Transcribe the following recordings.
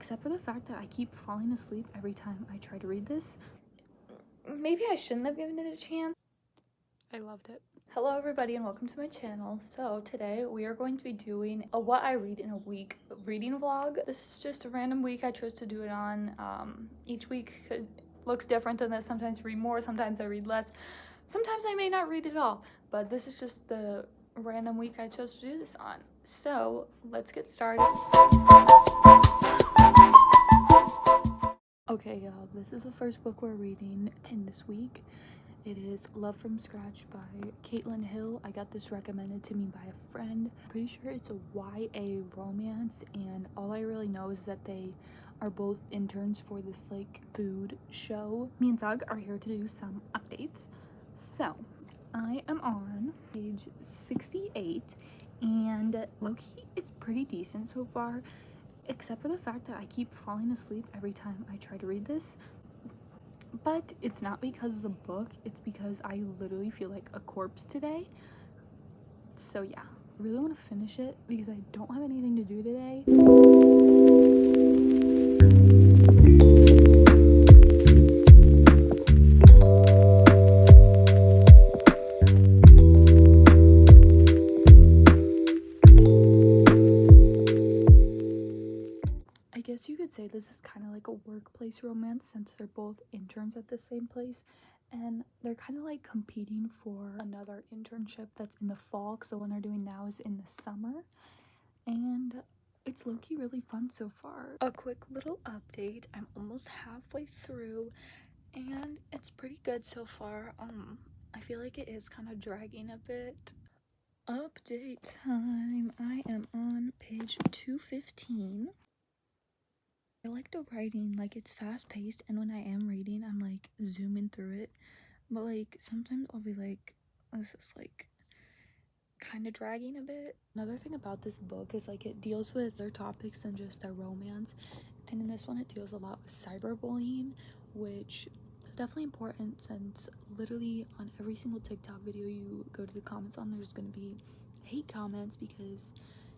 except for the fact that I keep falling asleep every time I try to read this. Maybe I shouldn't have given it a chance. I loved it. Hello everybody and welcome to my channel. So today we are going to be doing a what I read in a week reading vlog. This is just a random week I chose to do it on. Each week looks different than this. Sometimes I read more, sometimes I read less. Sometimes I may not read at all, but this is just the random week I chose to do this on. So let's get started. Okay, y'all, this is the first book we're reading in this week. It is Love from Scratch by Caitlin Hill. I got this recommended to me by a friend. I'm pretty sure it's a YA romance, and all I really know is that they are both interns for this like food show. Me and Doug are here to do some updates. So I am on page 68, and low-key it's pretty decent so far, except for the fact that I keep falling asleep every time I try to read this. But it's not because of the book, it's because I literally feel like a corpse today. So yeah, I really want to finish it because I don't have anything to do today. I guess you could say this is kind of like a workplace romance since they're both interns at the same place, and they're kind of like competing for another internship that's in the fall, so the one they're doing now is in the summer, and it's low-key really fun so far. A quick little update, I'm almost halfway through and it's pretty good so far. I feel like it is kind of dragging a bit. Update time. I am on page 215. I like the writing, like it's fast paced, and when I am reading I'm like zooming through it, but like sometimes I'll be like, this is like kind of dragging a bit. Another thing about this book is like it deals with other topics than just their romance, and in this one it deals a lot with cyberbullying, which is definitely important since literally on every single TikTok video you go to the comments on, there's gonna be hate comments because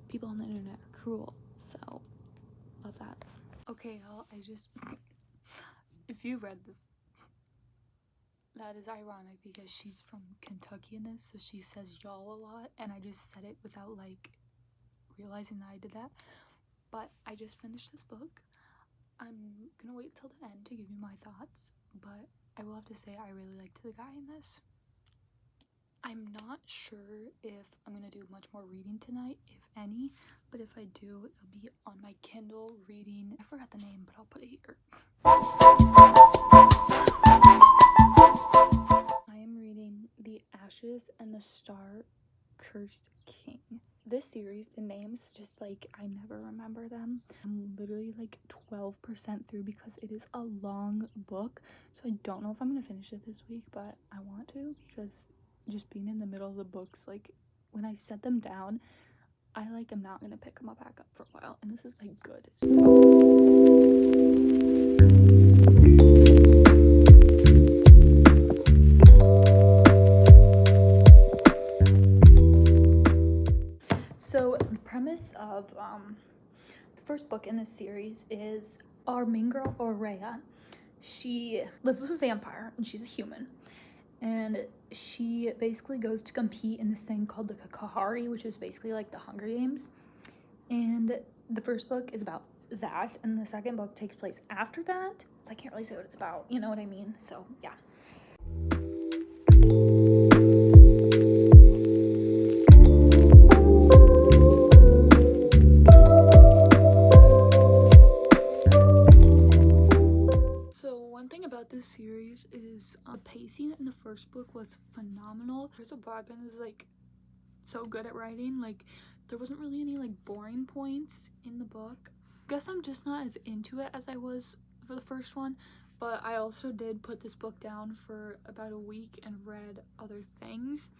people on the internet are cruel. So love that. Okay, y'all, if you read this, that is ironic because she's from Kentucky in this, so she says y'all a lot, and I just said it without like realizing that I did that. But I just finished this book. I'm gonna wait till the end to give you my thoughts, but I will have to say I really liked the guy in this. I'm not sure if I'm gonna do much more reading tonight, if any, but if I do, it'll be on my Kindle reading. I forgot the name, but I'll put it here. I am reading The Ashes and the Star-Cursed King. This series, the names just like I never remember them. I'm literally like 12% through because it is a long book, so I don't know if I'm gonna finish it this week, but I want to because just being in the middle of the books, like when I set them down, I like am not gonna pick them up back up for a while, and this is like good. So the premise of the first book in this series is our main girl Aurea. She lives with a vampire and she's a human, and she basically goes to compete in this thing called the Kahari, which is basically like the Hunger Games. And the first book is about that, and the second book takes place after that, so I can't really say what it's about, you know what I mean? So yeah. About this series is the pacing in the first book was phenomenal. Crystal Broadbent is like so good at writing. Like there wasn't really any like boring points in the book. I guess I'm just not as into it as I was for the first one, but I also did put this book down for about a week and read other things,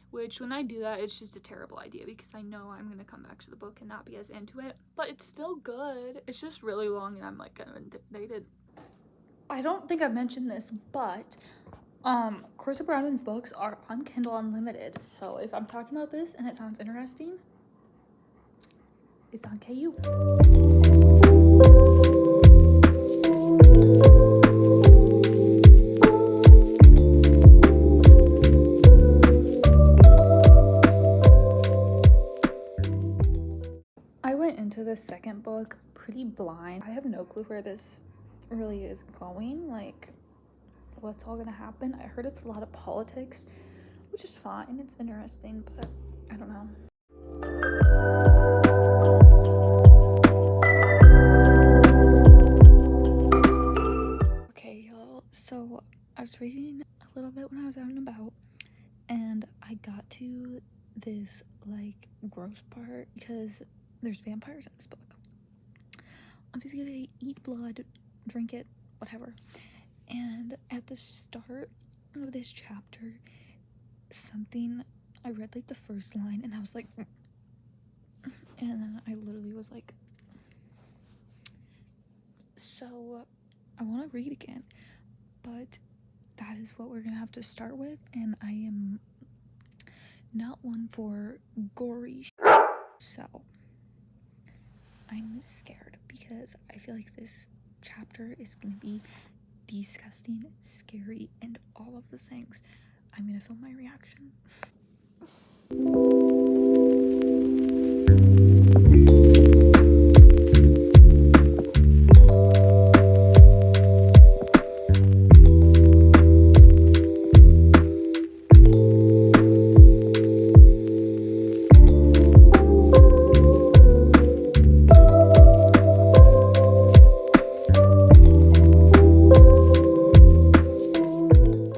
which when I do that it's just a terrible idea because I know I'm gonna come back to the book and not be as into it. But it's still good, it's just really long and I'm like kind of intimidated. I don't think I've mentioned this, but Crystal Broadbent's books are on Kindle Unlimited, so if I'm talking about this and it sounds interesting, it's on KU. blind. I have no clue where this really is going, like what's all gonna happen. I heard it's a lot of politics, which is fine, it's interesting, but I don't know. Okay, y'all, so I was reading a little bit when I was out and about, and I got to this like gross part because there's vampires in this book. Obviously they eat blood, drink it, whatever. And at the start of this chapter, something, I read like the first line and I was like, and then I literally was like, so I want to read again, but that is what we're gonna have to start with, and I am not one for gory so I'm scared because I feel like this chapter is gonna be disgusting, scary, and all of the things. I'm gonna film my reaction.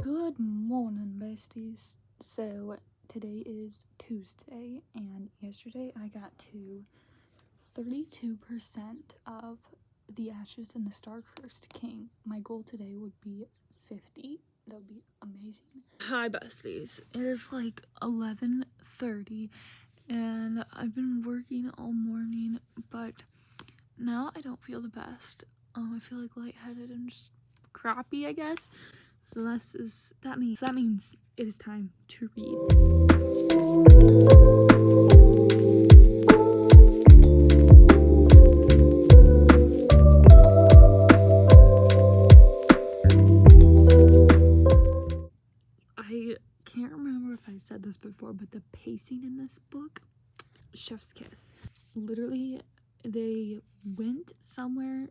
Good morning, besties. So today is Tuesday, and yesterday I got to 32% of the ashes in the star-cursed king. My goal today would be 50. That would be amazing. Hi, besties. It is like 11:30, and I've been working all morning, but now I don't feel the best. I feel like lightheaded and just crappy, I guess. So that means it is time to read. I can't remember if I said this before, but the pacing in this book, chef's kiss. Literally, they went somewhere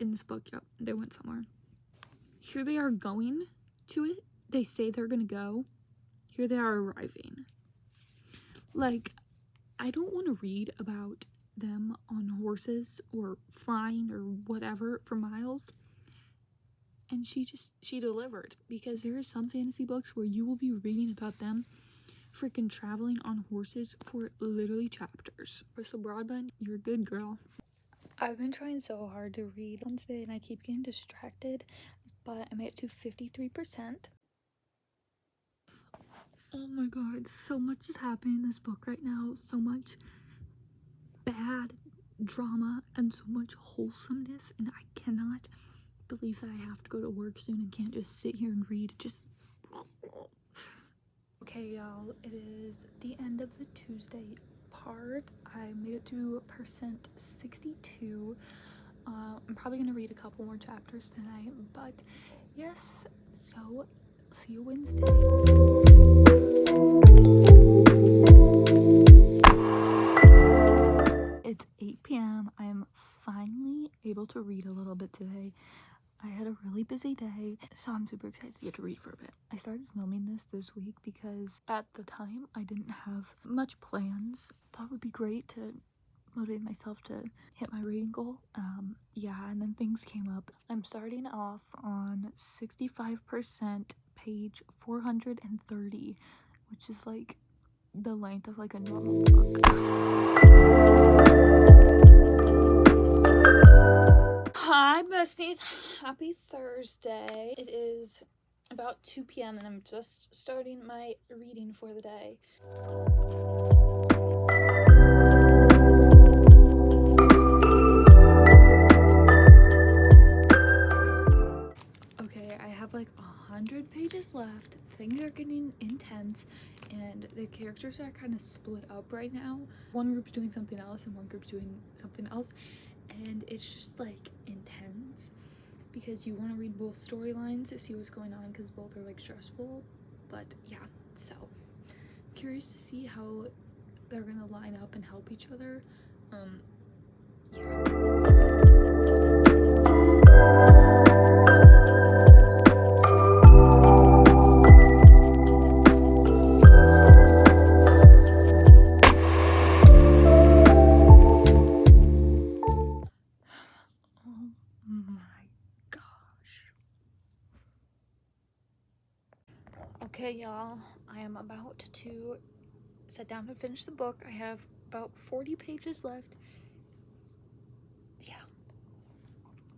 in this book. Yep, they went somewhere. Here they are going to it. They say they're gonna go. Here they are arriving. Like, I don't want to read about them on horses or flying or whatever for miles. And she delivered, because there are some fantasy books where you will be reading about them freaking traveling on horses for literally chapters. Crystal Broadbent, you're a good girl. I've been trying so hard to read on today and I keep getting distracted, but I made it to 53%. Oh my god, so much is happening in this book right now. So much bad drama and so much wholesomeness, and I cannot believe that I have to go to work soon and can't just sit here and read. Okay, y'all, it is the end of the Tuesday part. I made it to percent 62. I'm probably gonna read a couple more chapters tonight, but yes, so see you Wednesday. It's 8 p.m. I'm finally able to read a little bit today. I had a really busy day, so I'm super excited to get to read for a bit. I started filming this week because at the time I didn't have much plans. Thought it would be great to motivate myself to hit my reading goal. Yeah, and then things came up. I'm starting off on 65%, page 430, which is like the length of like a normal book. Hi besties, happy Thursday. It is about 2 p.m. and I'm just starting my reading for the day. Okay, I have like 100 pages left. Things are getting intense and the characters are kind of split up right now. One group's doing something else and one group's doing something else, and it's just like intense because you want to read both storylines to see what's going on because both are like stressful. But yeah, so curious to see how they're gonna line up and help each other. Yeah. Okay, y'all, I am about to sit down and finish the book. I have about 40 pages left. Yeah.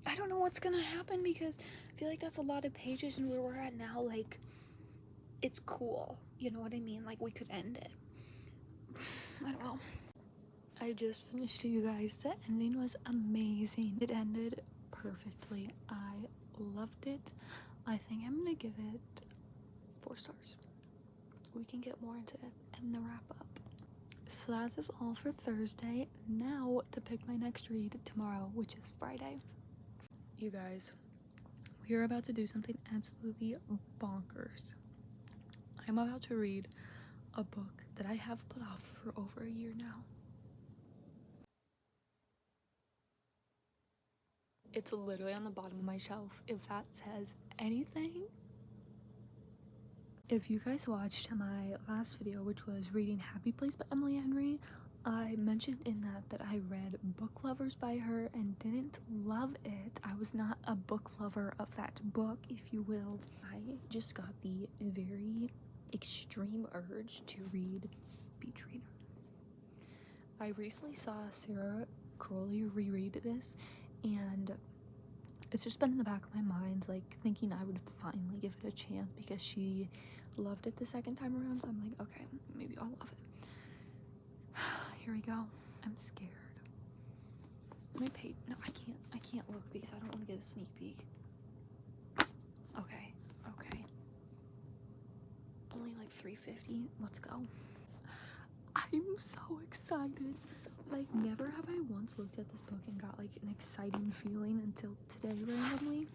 I don't know what's gonna happen because I feel like that's a lot of pages, and where we're at now, like, it's cool. You know what I mean? Like, we could end it. I don't know. I just finished it, you guys. The ending was amazing. It ended perfectly. I loved it. I think I'm gonna give it 4 stars. We can get more into it in the wrap up. So that is all for Thursday. Now to pick my next read tomorrow, which is Friday. You guys, we are about to do something absolutely bonkers. I'm about to read a book that I have put off for over a year now. It's literally on the bottom of my shelf, if that says anything. If you guys watched my last video, which was reading Happy Place by Emily Henry, I mentioned in that I read Book Lovers by her and didn't love it. I was not a book lover of that book, if you will. I just got the very extreme urge to read Beach Read. I recently saw Sarah Crowley reread this, and it's just been in the back of my mind, like, thinking I would finally give it a chance because she loved it the second time around. So I'm like, okay, maybe I'll love it. Here we go. I'm scared. No, I can't look because I don't want to get a sneak peek. Okay. Only like $3.50. Let's go. I'm so excited. Like, never have I once looked at this book and got like an exciting feeling until today randomly.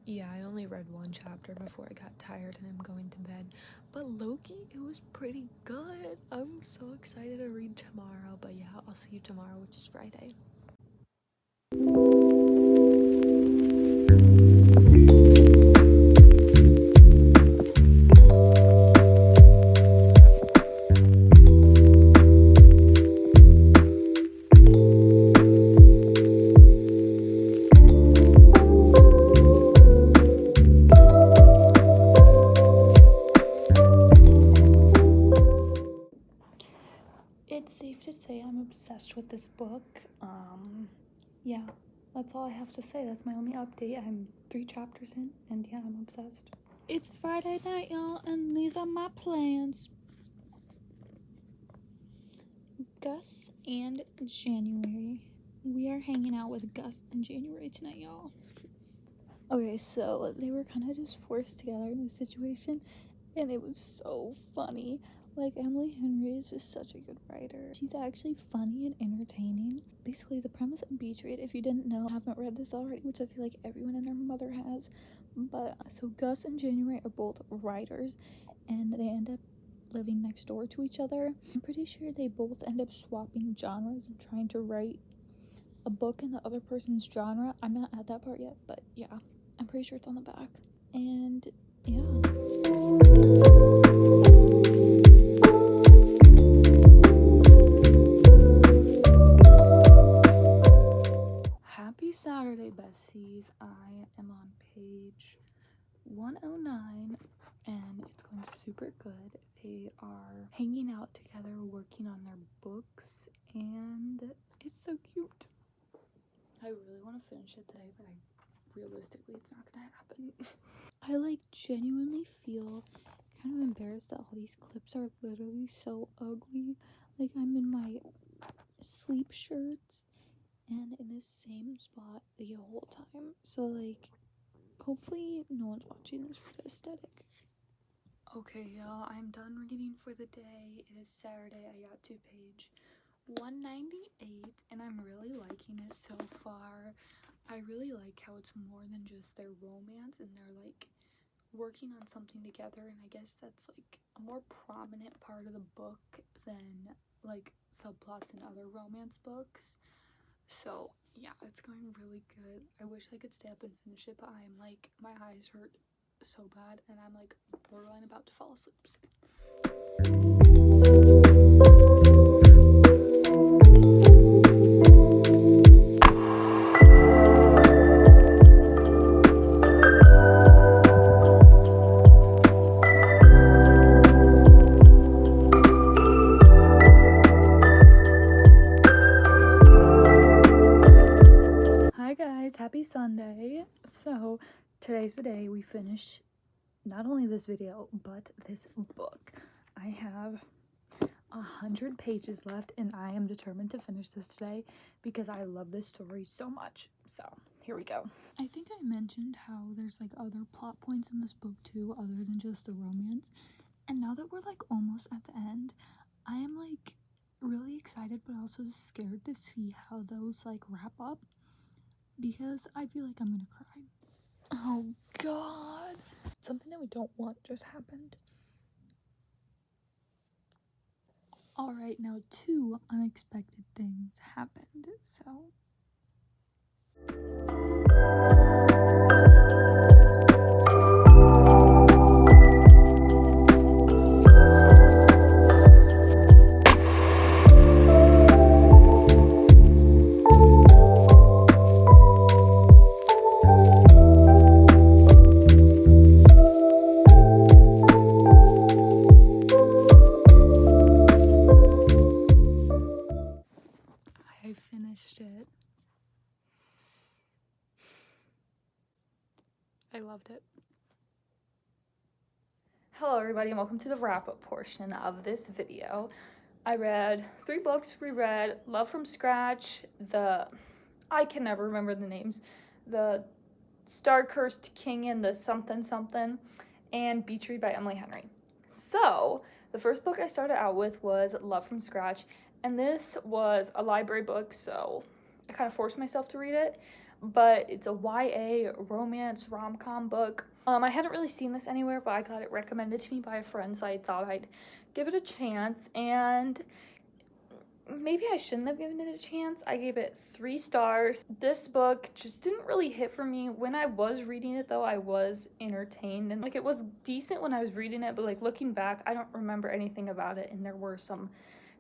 Yeah, I only read 1 chapter before I got tired and I'm going to bed. But Loki, it was pretty good. I'm so excited to read tomorrow. But yeah, I'll see you tomorrow, which is Friday. It's safe to say I'm obsessed with this book. Yeah, that's all I have to say. That's my only update. I'm 3 chapters in, and yeah, I'm obsessed. It's Friday night, y'all, and these are my plans. Gus and January. We are hanging out with Gus and January tonight, y'all. Okay, so they were kind of just forced together in this situation, and it was so funny. Like, Emily Henry is just such a good writer. She's actually funny and entertaining. Basically, the premise of Beach Read, if you didn't know, haven't read this already, which I feel like everyone and their mother has. But, so Gus and January are both writers, and they end up living next door to each other. I'm pretty sure they both end up swapping genres and trying to write a book in the other person's genre. I'm not at that part yet, but yeah, I'm pretty sure it's on the back. And yeah. Happy Saturday, besties. I am on page 109 and it's going super good. They are hanging out together, working on their books, and it's so cute. I really want to finish it today, but realistically it's not gonna happen. I like genuinely feel kind of embarrassed that all these clips are literally so ugly. Like, I'm in my sleep shirts and in the same spot the whole time. So, like, hopefully no one's watching this for the aesthetic. Okay, y'all, I'm done reading for the day. It is Saturday. I got to page 198 and I'm really liking it so far. I really like how it's more than just their romance and they're like working on something together, and I guess that's like a more prominent part of the book than like subplots in other romance books. So yeah, it's going really good. I wish I could stay up and finish it, but I'm like, my eyes hurt so bad and I'm like borderline about to fall asleep. Sunday. So today's the day we finish not only this video but this book. I have 100 pages left and I am determined to finish this today because I love this story so much. So here we go. I think I mentioned how there's like other plot points in this book too, other than just the romance. And now that we're like almost at the end, I am like really excited but also scared to see how those like wrap up, because I feel like I'm gonna cry. Oh god. Something that we don't want just happened. Alright, now 2 unexpected things happened, so... I finished it. I loved it. Hello everybody and welcome to the wrap-up portion of this video. I read 3 books. We read Love from Scratch, I can never remember the names, the Star-Cursed King and the something something, and Beach Read by Emily Henry. So the first book I started out with was Love from Scratch, and this was a library book, so I kind of forced myself to read it, but it's a YA romance rom-com book. I hadn't really seen this anywhere, but I got it recommended to me by a friend, so I thought I'd give it a chance, and maybe I shouldn't have given it a chance. I gave it 3 stars. This book just didn't really hit for me. When I was reading it though, I was entertained, and like it was decent when I was reading it, but like looking back, I don't remember anything about it, and there were some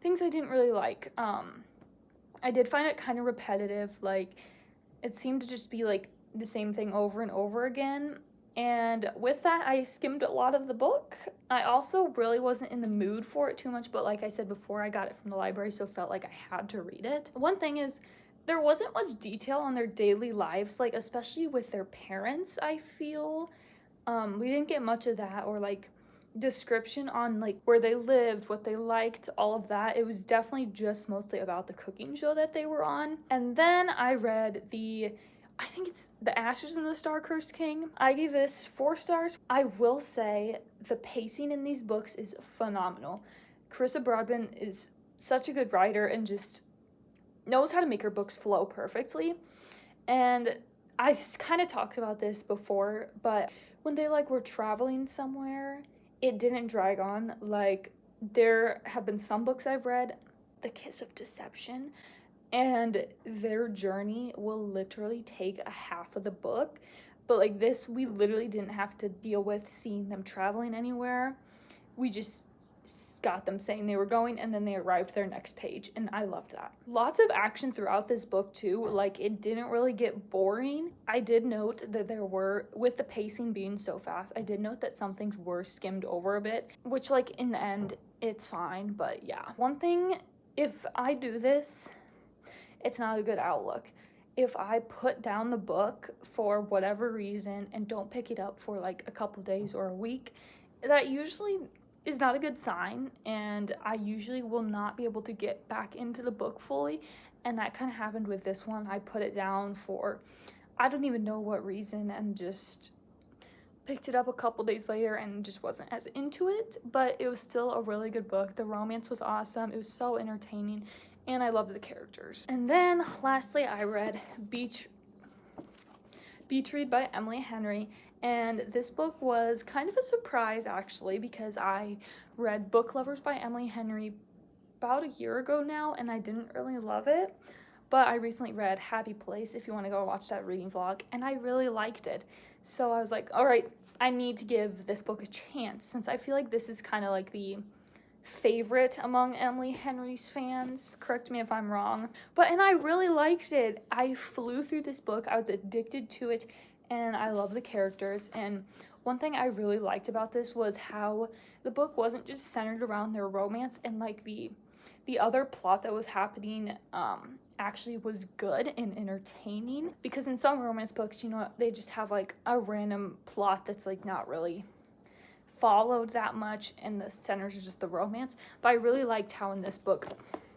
things I didn't really like. I did find it kind of repetitive. Like it seemed to just be like the same thing over and over again. And with that, I skimmed a lot of the book. I also really wasn't in the mood for it too much, but like I said before, I got it from the library, so felt like I had to read it. One thing is, there wasn't much detail on their daily lives, like especially with their parents, I feel. We didn't get much of that, or like description on like where they lived, what they liked, all of that. It was definitely just mostly about the cooking show that they were on. And then I read I think it's The Ashes and the Star-Cursed King. I gave this 4 stars. I will say the pacing in these books is phenomenal. Carissa Broadbent is such a good writer and just knows how to make her books flow perfectly. And I've kind of talked about this before, but when they like were traveling somewhere, it didn't drag on. Like there have been some books I've read, The Kiss of Deception, and their journey will literally take a half of the book, but like this, we literally didn't have to deal with seeing them traveling anywhere. We just got them saying they were going, and then they arrived their next page, and I loved that. Lots of action throughout this book too. Like it didn't really get boring. I did note that there were, with the pacing being so fast, I did note that some things were skimmed over a bit, which like in the end it's fine. But yeah, one thing, if I do this, it's not a good outlook. If I put down the book for whatever reason and don't pick it up for like a couple days or a week, that usually is not a good sign, and I usually will not be able to get back into the book fully, and that kind of happened with this one. I put it down for I don't even know what reason, and just picked it up a couple days later and just wasn't as into it, but it was still a really good book. The romance was awesome. It was so entertaining, and I loved the characters. And then lastly, I read Beach Read by Emily Henry, and this book was kind of a surprise actually, because I read Book Lovers by Emily Henry about a year ago now, and I didn't really love it, but I recently read Happy Place, if you want to go watch that reading vlog, and I really liked it. So I was like, all right, I need to give this book a chance, since I feel like this is kind of like the favorite among Emily Henry's fans. Correct me if I'm wrong. And I really liked it. I flew through this book. I was addicted to it, and I love the characters. And one thing I really liked about this was how the book wasn't just centered around their romance and like the The other plot that was happening actually was good and entertaining, because in some romance books, you know, they just have like a random plot that's like not really followed that much and the centers is just the romance. But I really liked how in this book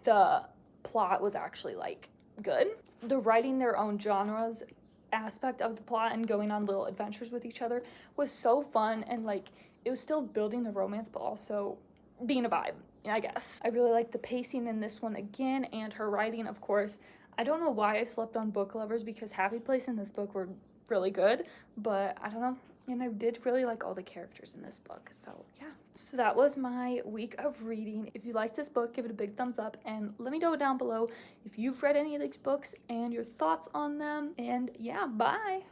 the plot was actually like good. The writing their own genres aspect of the plot and going on little adventures with each other was so fun, and like it was still building the romance but also being a vibe, I guess. I really like the pacing in this one again, and her writing, of course. I don't know why I slept on Book Lovers, because Happy Place and this book were really good, but I don't know. And I did really like all the characters in this book, so yeah. So that was my week of reading. If you like this book, give it a big thumbs up, and let me know down below if you've read any of these books and your thoughts on them. And yeah, bye!